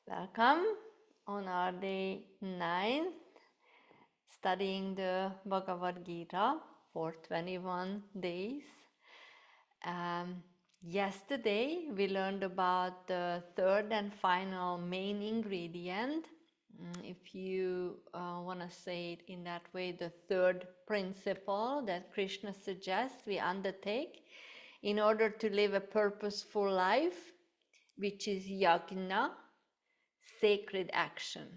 Welcome on our day 9th, studying the Bhagavad Gita for 21 days. Um, Yesterday we learned about the third and final main ingredient. If you want to say it in that way, the third principle that Krishna suggests we undertake in order to live a purposeful life, which is yajna, sacred action.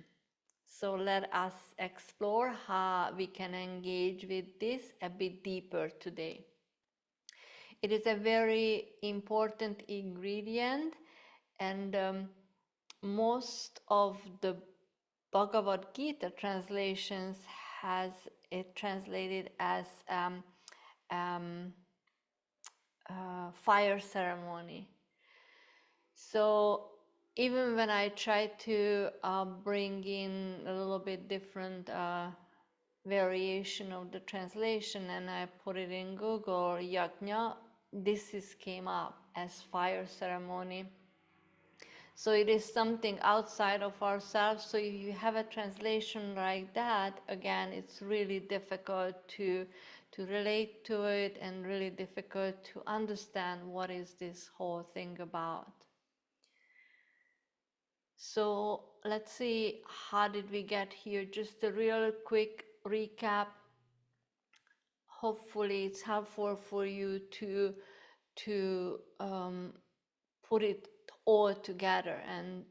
So let us explore how we can engage with this a bit deeper today. It is a very important ingredient, and most of the Bhagavad Gita translations has it translated as um, fire ceremony. So even when I try to bring in a little bit different variation of the translation and I put it in Google, Yajna, came up as fire ceremony. So it is something outside of ourselves. So if you have a translation like that, again, it's really difficult to relate to it and really difficult to understand what is this whole thing about. So let's see, how did we get here? Just a real quick recap. Hopefully it's helpful for you to put it all together, and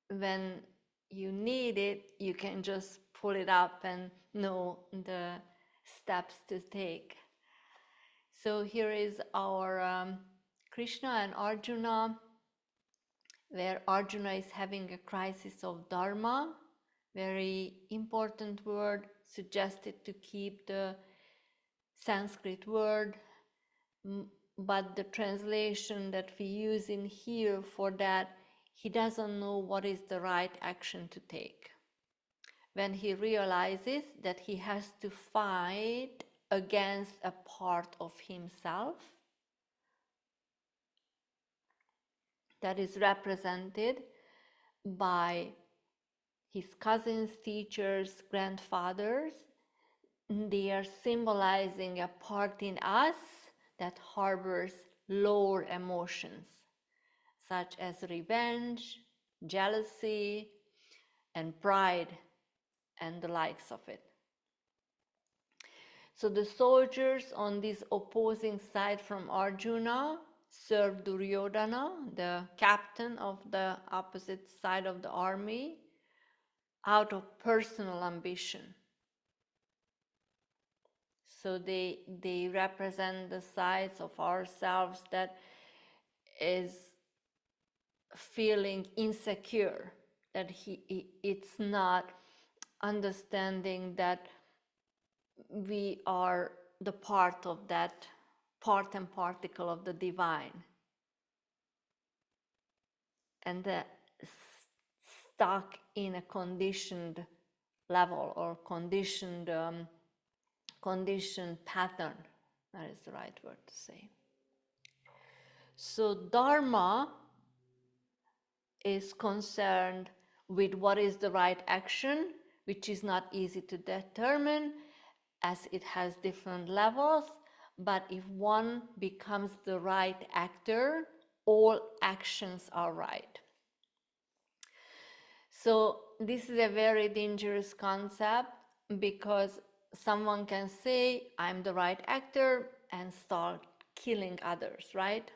when you need it, you can just pull it up and know the steps to take. So here is our Krishna and Arjuna, where Arjuna is having a crisis of dharma, very important word, suggested to keep the Sanskrit word, but the translation that we use in here for that, he doesn't know what is the right action to take. When he realizes that he has to fight against a part of himself that is represented by his cousins, teachers, grandfathers, they are symbolizing a part in us that harbors lower emotions, such as revenge, jealousy, and pride, and the likes of it. So the soldiers on this opposing side from Arjuna serve Duryodhana, the captain of the opposite side of the army, out of personal ambition. So they represent the sides of ourselves that is feeling insecure, that it's not understanding that we are the part of that part and particle of the divine, and stuck in a conditioned level or conditioned pattern. That is the right word to say. So dharma is concerned with what is the right action, which is not easy to determine as it has different levels. But if one becomes the right actor, all actions are right. So this is a very dangerous concept, because someone can say, I'm the right actor, and start killing others, right?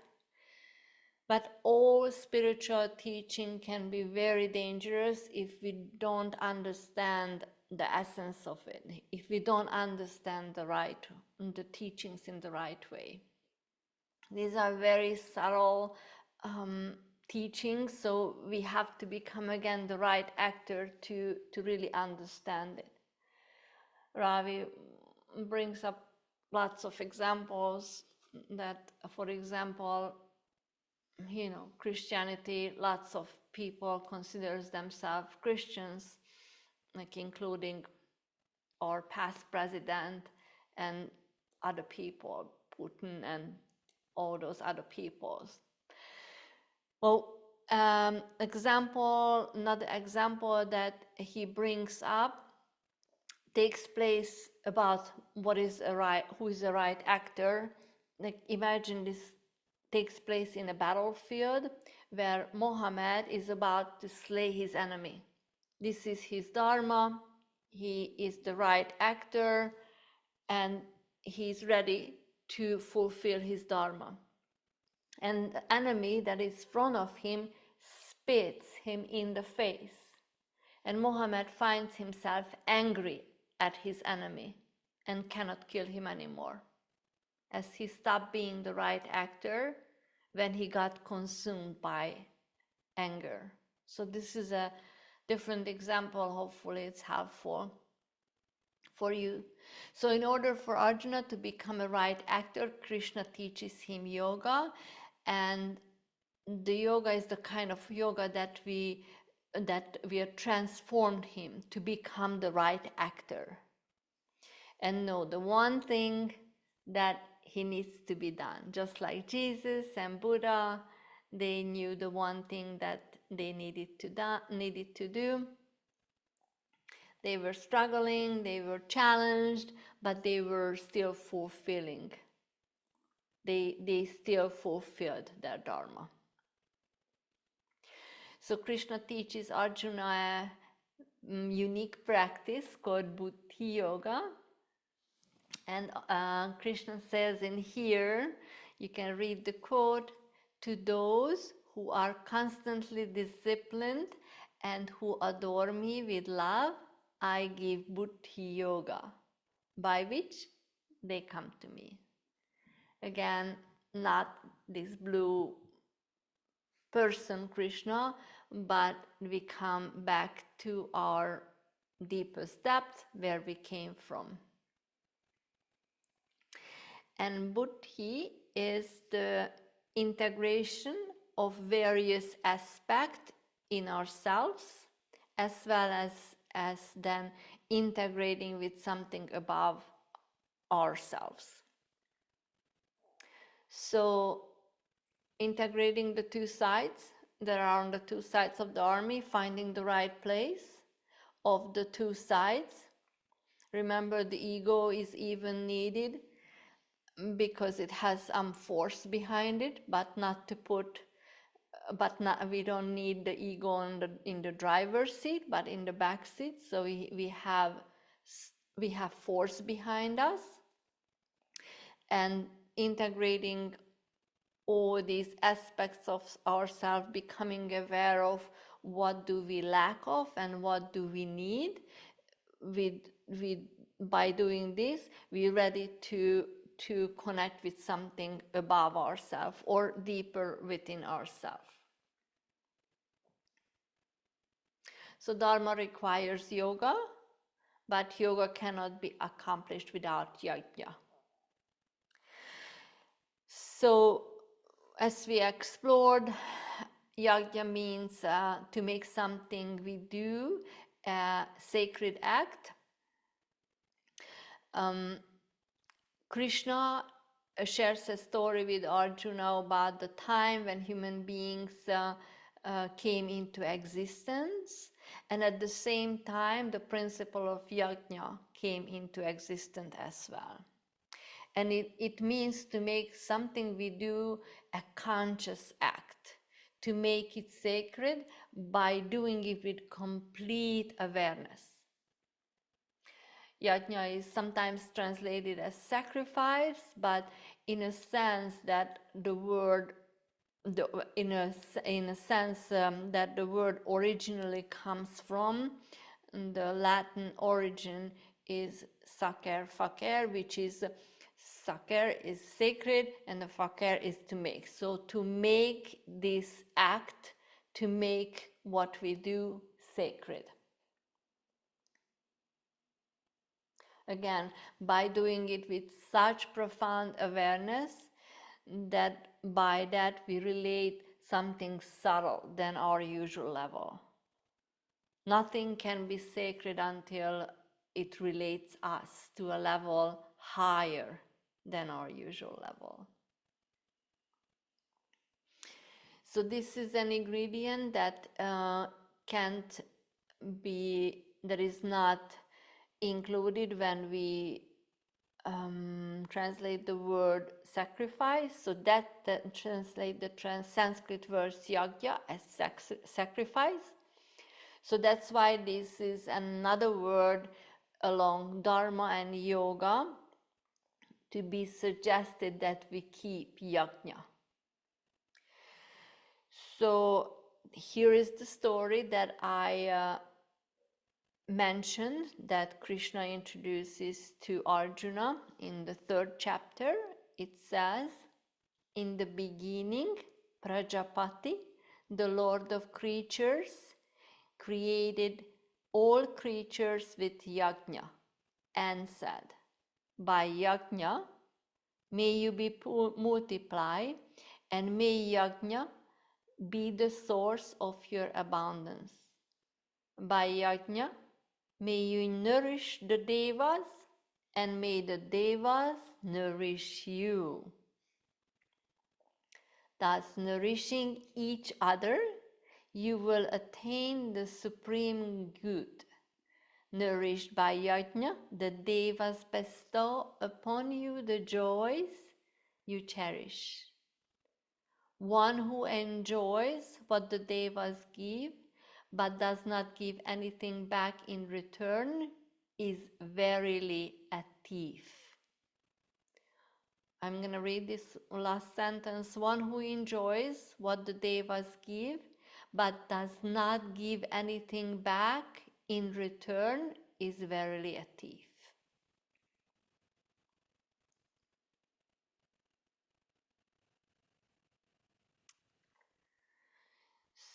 But all spiritual teaching can be very dangerous if we don't understand the essence of it, if we don't understand the teachings in the right way. These are very subtle teachings, so we have to become again the right actor to really understand it. Ravi brings up lots of examples that, for example, Christianity, lots of people considers themselves Christians, like including our past president and other people, Putin and all those other peoples. Well, Another example that he brings up takes place about who is the right actor. Like imagine this takes place in a battlefield where Mohammed is about to slay his enemy. This is his dharma. He is the right actor and he's ready to fulfill his dharma. And the enemy that is in front of him spits him in the face. And Muhammad finds himself angry at his enemy and cannot kill him anymore, as he stopped being the right actor when he got consumed by anger. So this is a different example. Hopefully it's helpful for you. So in order for Arjuna to become a right actor, Krishna teaches him yoga, and the yoga is the kind of yoga that we have transformed him to become the right actor. And know the one thing that he needs to be done, just like Jesus and Buddha, they knew the one thing that they needed to do. They were struggling, they were challenged, but they were still fulfilling. They still fulfilled their dharma. So Krishna teaches Arjuna a unique practice called Buddhi Yoga. And Krishna says in here, you can read the quote, "To those who are constantly disciplined and who adore me with love, I give Buddhi Yoga, by which they come to me." Again, not this blue person Krishna, but we come back to our deepest depth where we came from. And Buddhi is the integration of various aspects in ourselves, as well as then integrating with something above ourselves. So integrating the two sides that are on the two sides of the army, finding the right place of the two sides. Remember, the ego is even needed because it has some force behind it, but we don't need the ego in the driver's seat, but in the back seat. So we have force behind us, and integrating all these aspects of ourselves, becoming aware of what do we lack of and what do we need. By doing this, we're ready to connect with something above ourselves or deeper within ourselves. So Dharma requires yoga, but yoga cannot be accomplished without yajna. So as we explored, yajna means to make something we do a sacred act. Krishna shares a story with Arjuna about the time when human beings came into existence, and at the same time the principle of yajna came into existence as well. And it means to make something we do a conscious act, to make it sacred by doing it with complete awareness. Yajna is sometimes translated as sacrifice, but in a sense that the word, in a sense that the word originally comes from, the Latin origin is sacer facer, which is sacer is sacred and the facer is to make. So to make this act, to make what we do sacred. Again, by doing it with such profound awareness that by that we relate something subtle than our usual level. Nothing can be sacred until it relates us to a level higher than our usual level. So this is an ingredient that can't be, that is not included when we translate the word sacrifice. So that translate the Sanskrit word yajna as sacrifice. So that's why this is another word along dharma and yoga to be suggested that we keep yajna. So here is the story that I mentioned that Krishna introduces to Arjuna in the 3rd chapter. It says, in the beginning, Prajapati, the Lord of creatures, created all creatures with yajna and said, by yajna, may you be multiplied, and may yajna be the source of your abundance. By yajna, may you nourish the devas, and may the devas nourish you. Thus, nourishing each other, you will attain the supreme good. Nourished by yajna, the devas bestow upon you the joys you cherish. One who enjoys what the devas give, but does not give anything back in return, is verily a thief. I'm going to read this last sentence. One who enjoys what the devas give, but does not give anything back in return, is verily a thief.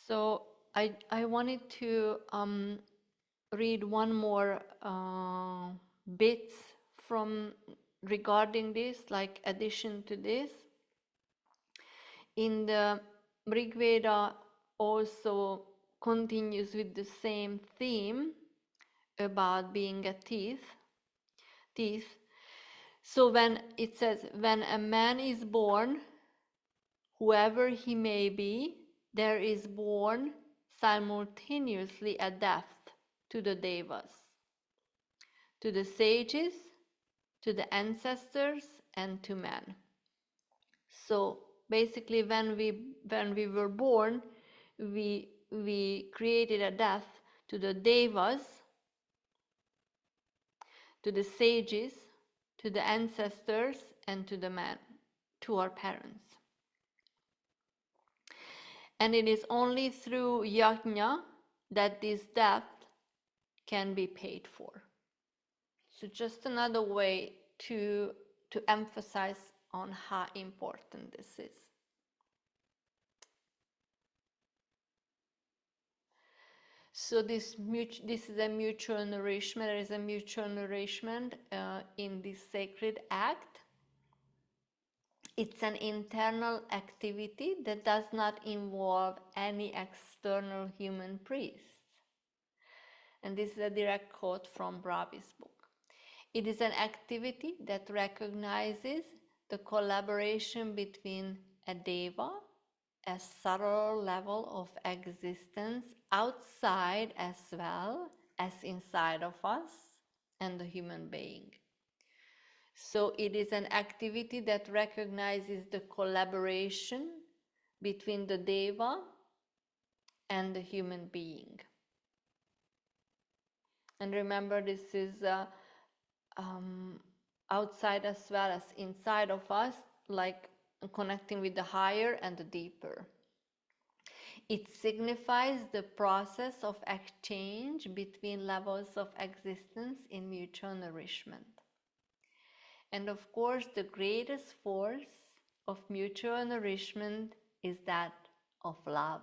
So I wanted to read one more bits from regarding this, like addition to this. In the Rig Veda also continues with the same theme about being a thief. So when it says, when a man is born, whoever he may be, there is born simultaneously a death to the devas, to the sages, to the ancestors, and to man. So basically, when we were born, we created a death to the devas, to the sages, to the ancestors, and to the man, to our parents. And it is only through yajna that this death can be paid for. So just another way to emphasize on how important this is. So this is a mutual nourishment. There is a mutual nourishment in this sacred act. It's an internal activity that does not involve any external human priest. And this is a direct quote from Ravi's book. It is an activity that recognizes the collaboration between a deva, a subtle level of existence outside as well as inside of us, and the human being. So it is an activity that recognizes the collaboration between the deva and the human being. And remember, this is outside as well as inside of us, like connecting with the higher and the deeper. It signifies the process of exchange between levels of existence in mutual nourishment. And of course, the greatest force of mutual nourishment is that of love.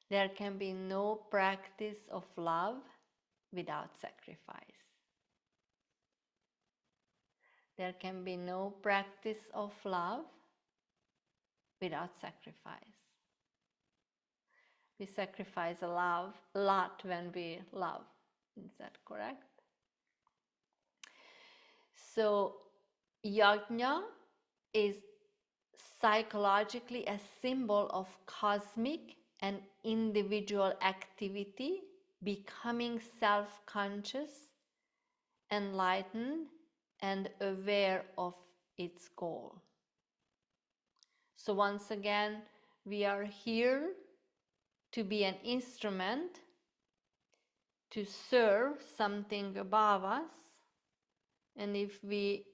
There can be no practice of love without sacrifice. There can be no practice of love without sacrifice. We sacrifice a lot when we love. Is that correct? So yajna is psychologically a symbol of cosmic and individual activity, becoming self-conscious, enlightened, and aware of its goal. So once again, we are here to be an instrument to serve something above us. And if we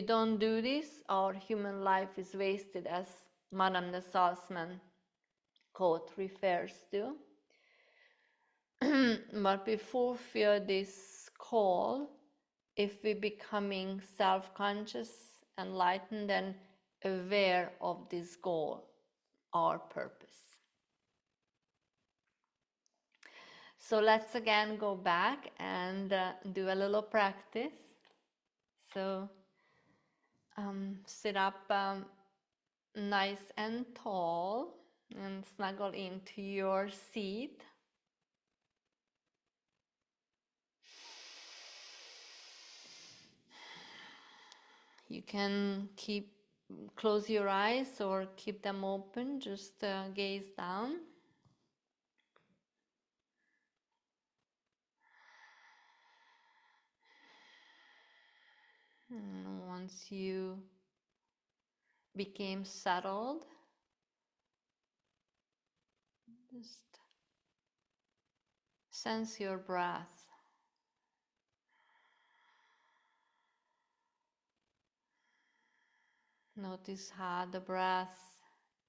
don't do this, our human life is wasted, as Madame de Salzman quote refers to. But we fulfill this call if we becoming self-conscious, enlightened, and aware of this goal, our purpose. So let's again go back and do a little practice. So sit up nice and tall and snuggle into your seat. You can close your eyes or keep them open, just gaze down. And once you became settled, just sense your breath. Notice how the breath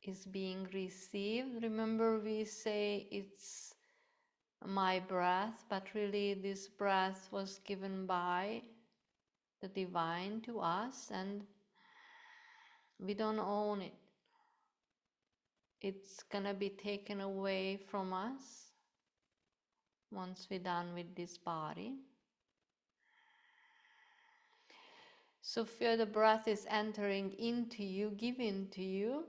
is being received. Remember, we say it's my breath, but really this breath was given by the divine to us, and we don't own it. It's gonna be taken away from us once we're done with this body. So feel the breath is entering into you, given to you.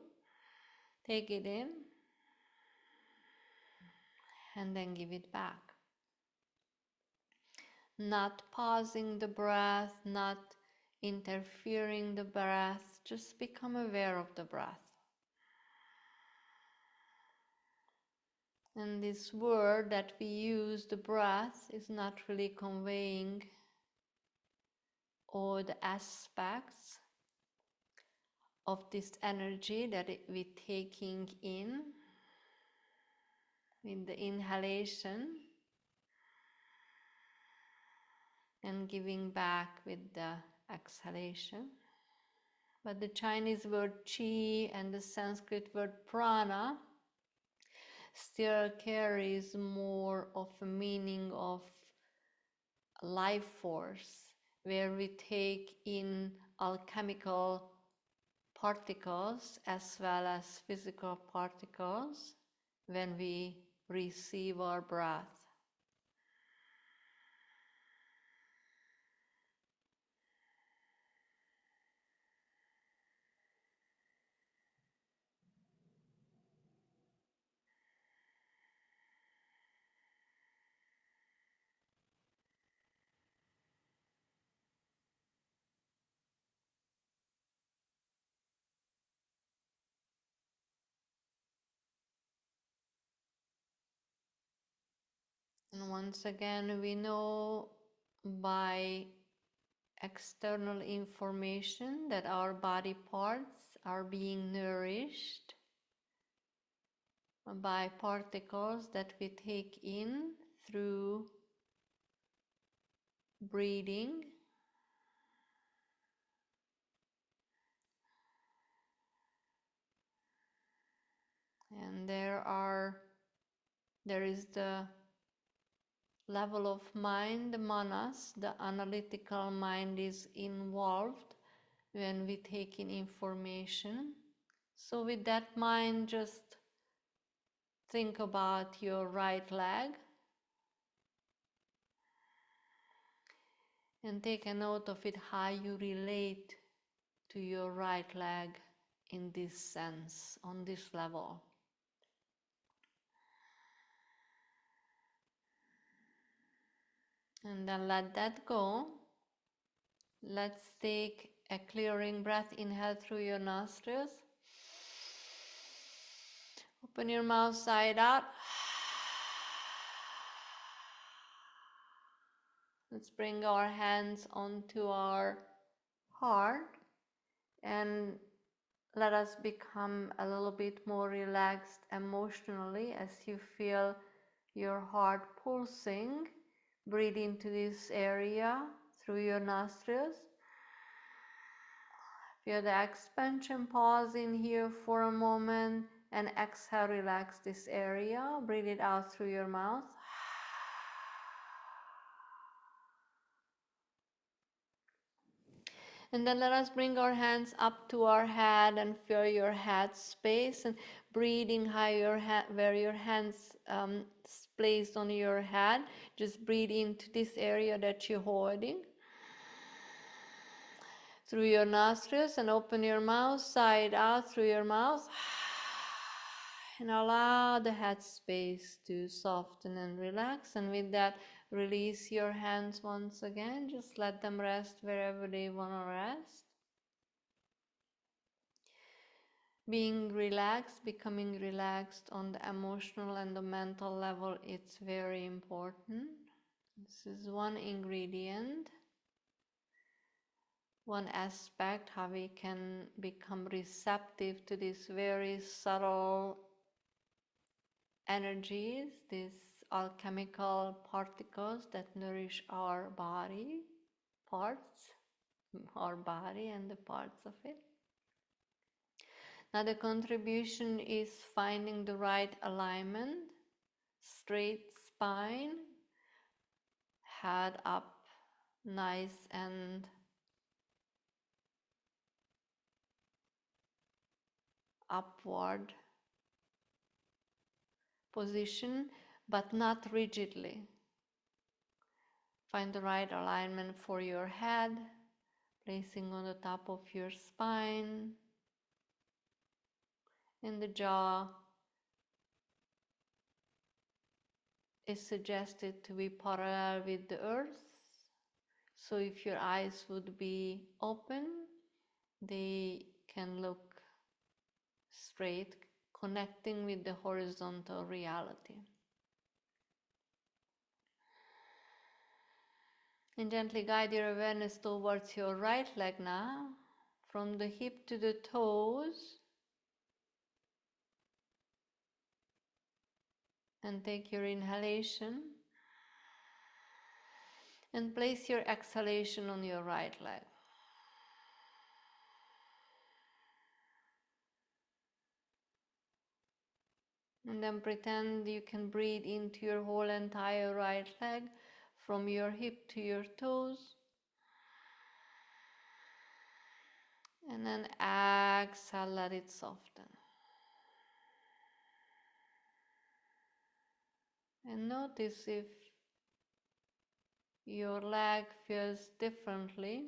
Take it in and then give it back. Not pausing the breath, not interfering the breath, just become aware of the breath. And this word that we use, the breath, is not really conveying all the aspects of this energy that we're taking in with the inhalation and giving back with the exhalation. But the Chinese word qi and the Sanskrit word prana still carries more of a meaning of life force, where we take in alchemical particles as well as physical particles when we receive our breath. And once again, we know by external information that our body parts are being nourished by particles that we take in through breathing. And there is the level of mind, the manas, the analytical mind is involved when we take in information. So with that mind, just think about your right leg and take a note of it, how you relate to your right leg in this sense, on this level. And then let that go. Let's take a clearing breath. Inhale through your nostrils. Open your mouth side out. Let's bring our hands onto our heart and let us become a little bit more relaxed emotionally as you feel your heart pulsing. Breathe into this area through your nostrils. Feel the expansion. Pause in here for a moment and exhale, relax this area. Breathe it out through your mouth. And then let us bring our hands up to our head and feel your head space and breathing higher where your hands placed on your head. Just breathe into this area that you're holding through your nostrils and open your mouth side out through your mouth and allow the head space to soften and relax. And with that, release your hands once again. Just let them rest wherever they want to rest. Being relaxed, becoming relaxed on the emotional and the mental level, it's very important. This is one ingredient, one aspect how we can become receptive to these very subtle energies, these alchemical particles that nourish our body, parts, our body and the parts of it. Now the contribution is finding the right alignment, straight spine, head up, nice and upward position, but not rigidly. Find the right alignment for your head, placing on the top of your spine, and the jaw is suggested to be parallel with the earth. So if your eyes would be open, they can look straight, connecting with the horizontal reality. And gently guide your awareness towards your right leg now, from the hip to the toes. And take your inhalation and place your exhalation on your right leg. And then pretend you can breathe into your whole entire right leg from your hip to your toes. And then exhale, let it soften. And notice if your leg feels differently.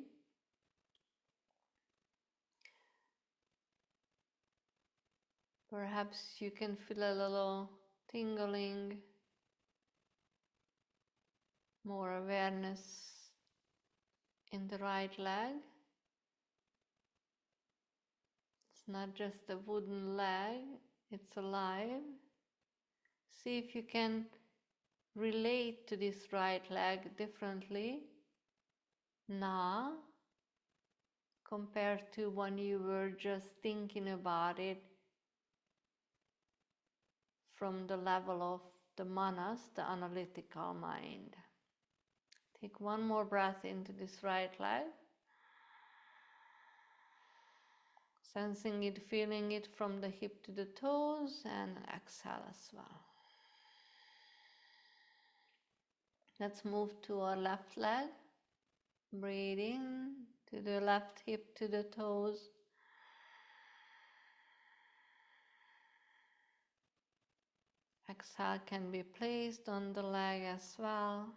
Perhaps you can feel a little tingling, more awareness in the right leg. It's not just a wooden leg, it's alive. See if you can relate to this right leg differently now compared to when you were just thinking about it from the level of the manas, the analytical mind. Take one more breath into this right leg, sensing it, feeling it from the hip to the toes, and exhale as well. Let's move to our left leg. Breathe in to the left hip to the toes. Exhale can be placed on the leg as well.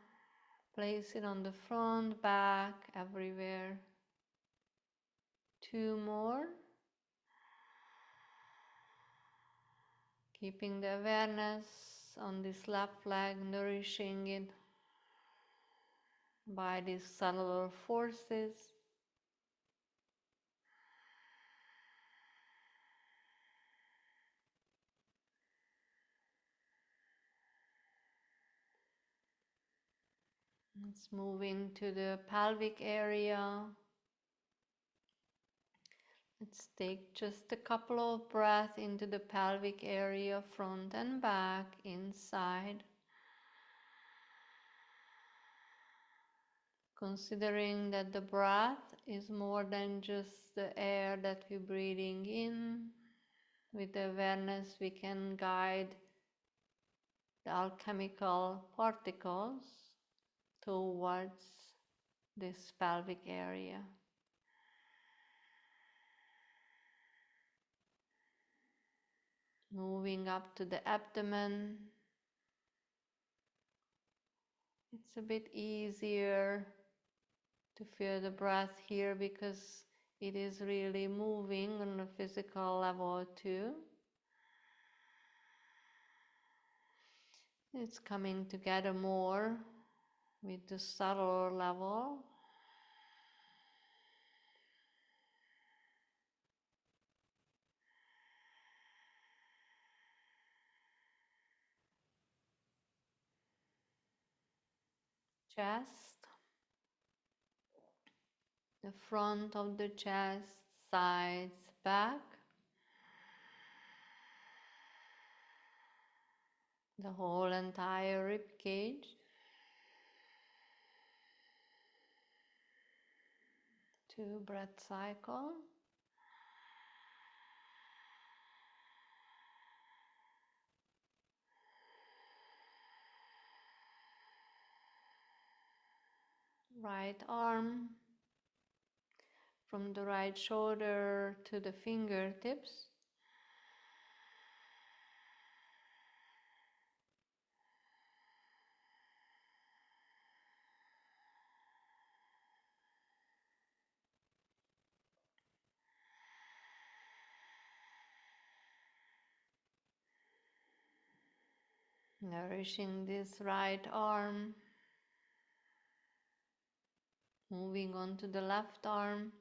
Place it on the front, back, everywhere. Two more. Keeping the awareness on this left leg, nourishing it by these cellular forces. Let's move into the pelvic area. Let's take just a couple of breaths into the pelvic area, front and back, inside. Considering that the breath is more than just the air that we're breathing in, with awareness we can guide the alchemical particles towards this pelvic area. Moving up to the abdomen. It's a bit easier to feel the breath here because it is really moving on a physical level too. It's coming together more with the subtler level. Chest, the front of the chest, sides, back, the whole entire rib cage. Two breath cycle. Right arm from the right shoulder to the fingertips. Nourishing this right arm. Moving on to the left arm.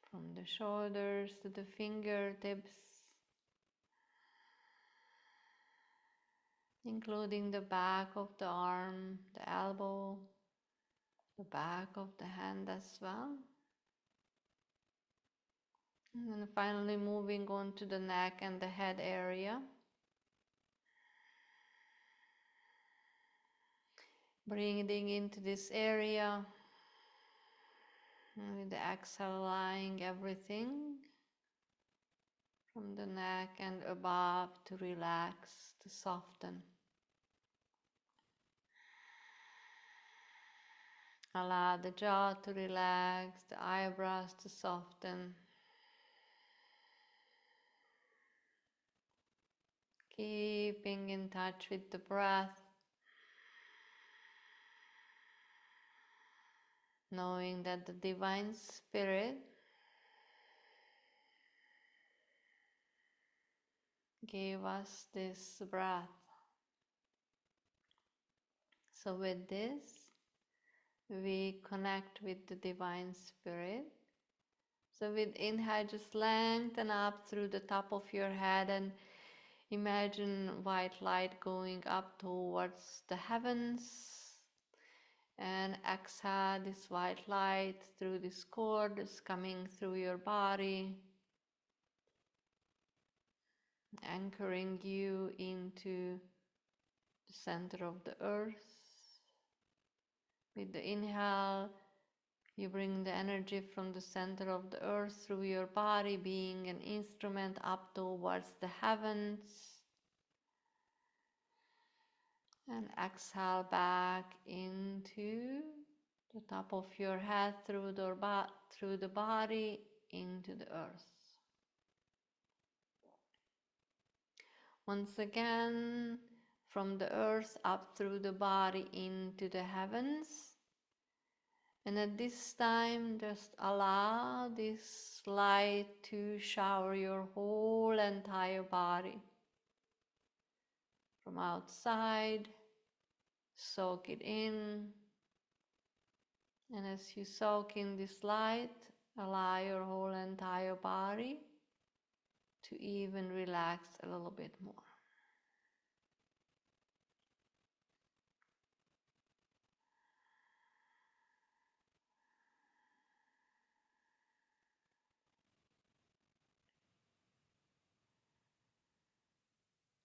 From the shoulders to the fingertips, including the back of the arm, the elbow, the back of the hand as well. And then finally moving on to the neck and the head area. Breathing into this area, and with the exhale allowing everything from the neck and above to relax, to soften. Allow the jaw to relax, the eyebrows to soften. Keeping in touch with the breath, knowing that the Divine Spirit gave us this breath. So with this, we connect with the Divine Spirit. So with inhale, just lengthen up through the top of your head and imagine white light going up towards the heavens. And exhale, this white light through this cord is coming through your body, anchoring you into the center of the earth. With the inhale, you bring the energy from the center of the earth through your body, being an instrument up towards the heavens. And exhale back into the top of your head through the body into the earth. Once again, from the earth up through the body into the heavens. And at this time, just allow this light to shower your whole entire body. From outside, soak it in. And as you soak in this light, Allow your whole entire body to even relax a little bit more.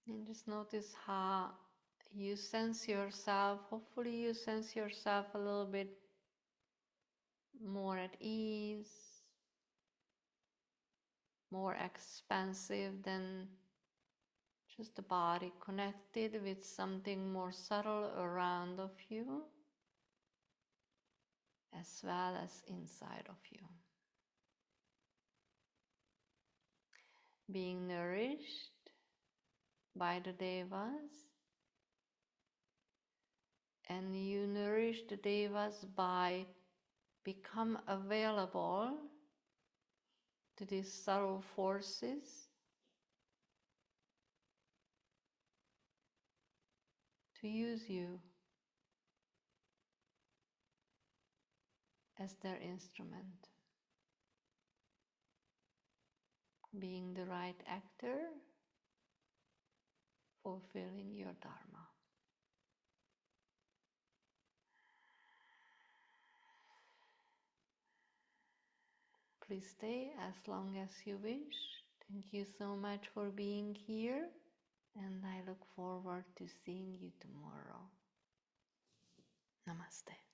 And just notice how you sense yourself. Hopefully you sense yourself a little bit more at ease, more expansive than just the body, connected with something more subtle around of you, as well as inside of you. Being nourished by the devas, and you nourish the devas by become available to these subtle forces to use you as their instrument, being the right actor, fulfilling your dharma. Please stay as long as you wish. Thank you so much for being here, and I look forward to seeing you tomorrow. Namaste.